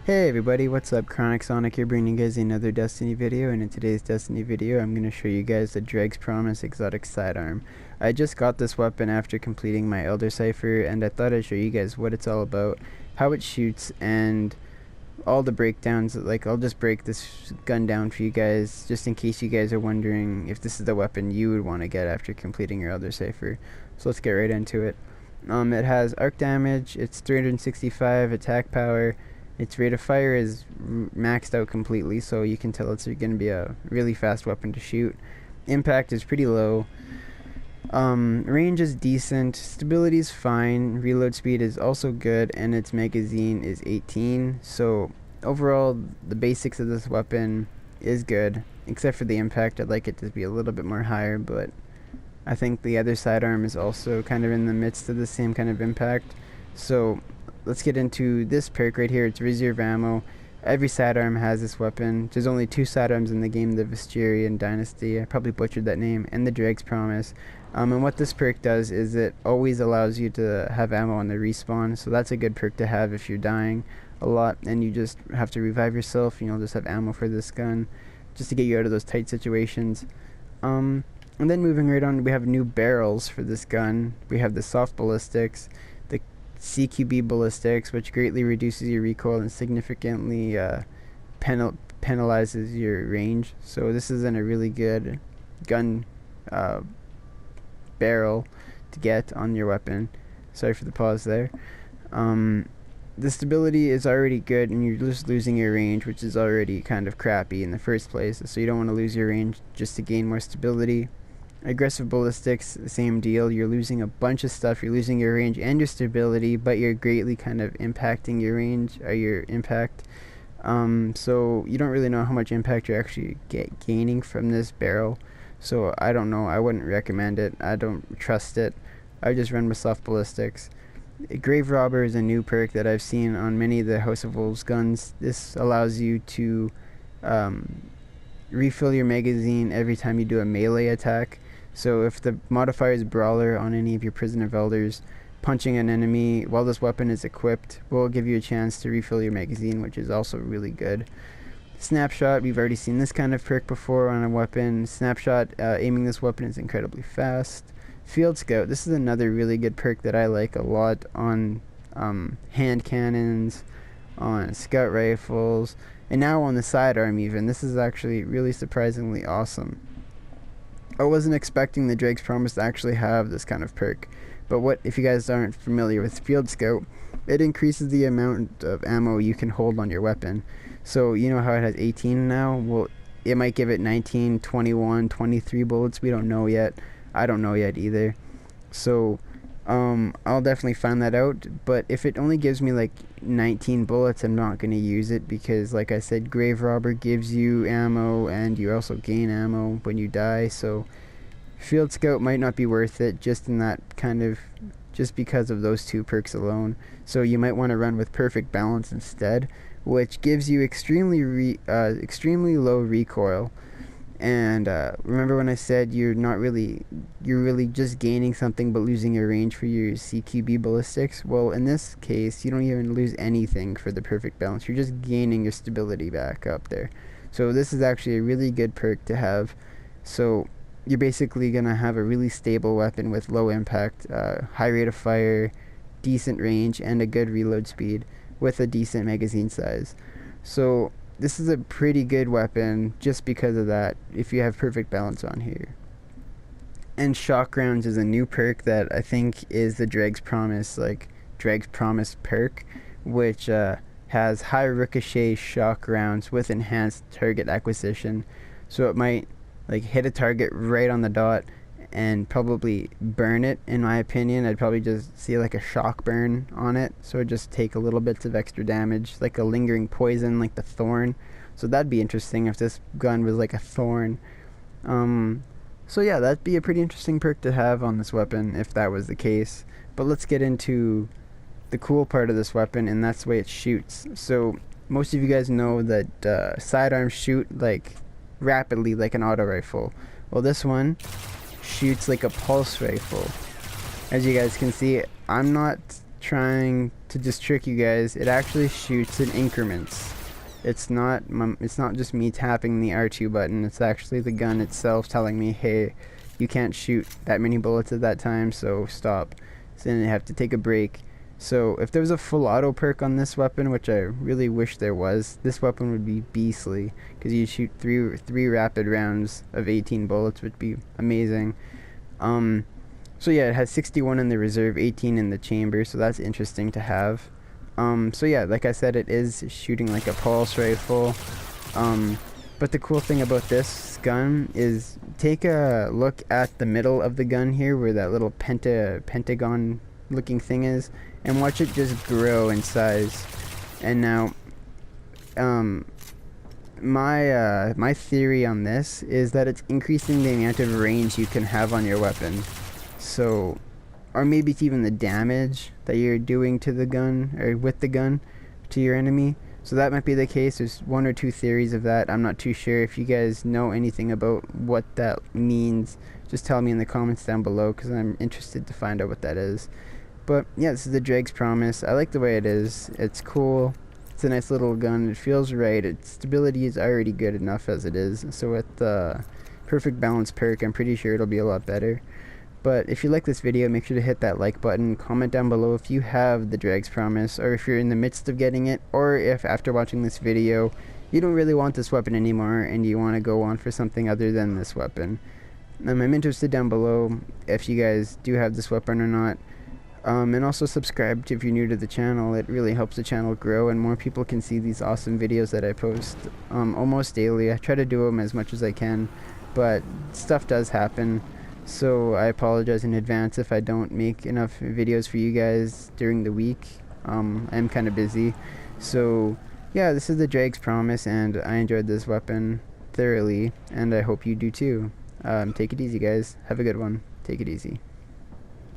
Hey everybody, what's up? Chronic Sonic here, bringing you guys another Destiny video, and in today's Destiny video I'm going to show you guys the DREGS Promise Exotic Sidearm. I just got this weapon after completing my Elder Cipher, and I thought I'd show you guys what it's all about, how it shoots, and all the breakdowns. Like, I'll just break this gun down for you guys, just in case you guys are wondering if this is the weapon you would want to get after completing your Elder Cipher. So let's get right into it. It has arc damage, it's 365 attack power. Its rate of fire is maxed out completely, so you can tell it's going to be a really fast weapon to shoot. Impact is pretty low. Range is decent. Stability is fine. Reload speed is also good, and its magazine is 18. So overall, the basics of this weapon is good, except for the impact. I'd like it to be a little bit more higher, but I think the other sidearm is also kind of in the midst of the same kind of impact. So let's get into this perk right here. It's reserve ammo. Every sidearm has this weapon. There's only two sidearms in the game, the Vistarian Dynasty, I probably butchered that name, and the DREGS Promise. And what this perk does is it always allows you to have ammo on the respawn, so that's a good perk to have if you're dying a lot and you just have to revive yourself. You'll just have ammo for this gun just to get you out of those tight situations. And then moving right on, we have new barrels for this gun. We have the soft ballistics, the CQB ballistics, which greatly reduces your recoil and significantly penalizes your range. So this isn't a really good gun barrel to get on your weapon. Sorry for the pause there. The stability is already good, and you're just losing your range, which is already kind of crappy in the first place, so you don't want to lose your range just to gain more stability. Aggressive ballistics, same deal. You're losing a bunch of stuff. You're losing your range and your stability, but you're greatly kind of impacting your range or your impact. So you don't really know how much impact you're actually gaining from this barrel. So I don't know. I wouldn't recommend it. I don't trust it. I just run with soft ballistics. Grave Robber is a new perk that I've seen on many of the House of Wolves guns. This allows you to refill your magazine every time you do a melee attack. So if the modifier is Brawler on any of your Prison of Elders, punching an enemy while this weapon is equipped will give you a chance to refill your magazine, which is also really good. Snapshot, we've already seen this kind of perk before on a weapon. Snapshot, aiming this weapon is incredibly fast. Field Scout, this is another really good perk that I like a lot on hand cannons, on scout rifles, and now on the sidearm even. This is actually really surprisingly awesome. I wasn't expecting the DREGS Promise to actually have this kind of perk, but what if you guys aren't familiar with Field Scout, it increases the amount of ammo you can hold on your weapon. So you know how it has 18 now? Well, it might give it 19, 21, 23 bullets. We don't know yet. I don't know yet either. So I'll definitely find that out, but if it only gives me like 19 bullets, I'm not going to use it, because like I said, Grave Robber gives you ammo and you also gain ammo when you die. So Field Scout might not be worth it just because of those two perks alone. So you might want to run with Perfect Balance instead, which gives you extremely low recoil. And remember when I said you're really just gaining something but losing your range for your CQB ballistics? Well, in this case, you don't even lose anything for the Perfect Balance. You're just gaining your stability back up there. So this is actually a really good perk to have. So you're basically going to have a really stable weapon with low impact, high rate of fire, decent range, and a good reload speed with a decent magazine size. So this is a pretty good weapon just because of that, if you have Perfect Balance on here. And Shock Rounds is a new perk that I think is the DREGS Promise perk, which has high ricochet shock rounds with enhanced target acquisition. So it might like hit a target right on the dot and probably burn it. In my opinion, I'd probably just see like a shock burn on it, so it'd just take a little bits of extra damage, like a lingering poison, like the Thorn. So that'd be interesting if this gun was like a Thorn. So yeah, that'd be a pretty interesting perk to have on this weapon if that was the case. But let's get into the cool part of this weapon, and that's the way it shoots. So most of you guys know that sidearms shoot like rapidly like an auto rifle. Well, this one shoots like a pulse rifle. As you guys can see, I'm not trying to just trick you guys. It actually shoots in increments. It's not just me tapping the R2 button. It's actually the gun itself telling me, hey, you can't shoot that many bullets at that time, so stop. So then I have to take a break. So if there was a full auto perk on this weapon, which I really wish there was, this weapon would be beastly, because you shoot three rapid rounds of 18 bullets, which would be amazing. So yeah, it has 61 in the reserve, 18 in the chamber, so that's interesting to have. So yeah, like I said, it is shooting like a pulse rifle. But the cool thing about this gun is, take a look at the middle of the gun here, where that little pentagon looking thing is, and watch it just grow in size. And now, my theory on this is that it's increasing the amount of range you can have on your weapon. So, or maybe it's even the damage that you're doing to the gun, or with the gun, to your enemy. So that might be the case. There's one or two theories of that. I'm not too sure. If you guys know anything about what that means, just tell me in the comments down below, because I'm interested to find out what that is. But yeah, this is the DREGS Promise. I like the way it is. It's cool. It's a nice little gun. It feels right. Its stability is already good enough as it is. So with the perfect balance perk, I'm pretty sure it'll be a lot better. But if you like this video, make sure to hit that like button. Comment down below if you have the DREGS Promise, or if you're in the midst of getting it, or if after watching this video you don't really want this weapon anymore and you want to go on for something other than this weapon. I'm interested down below if you guys do have this weapon or not. And also subscribe if you're new to the channel. It really helps the channel grow and more people can see these awesome videos that I post almost daily. I try to do them as much as I can, but stuff does happen. So I apologize in advance if I don't make enough videos for you guys during the week. I'm kind of busy. So yeah, this is the DREGS Promise, and I enjoyed this weapon thoroughly, and I hope you do too. Take it easy, guys. Have a good one. Take it easy.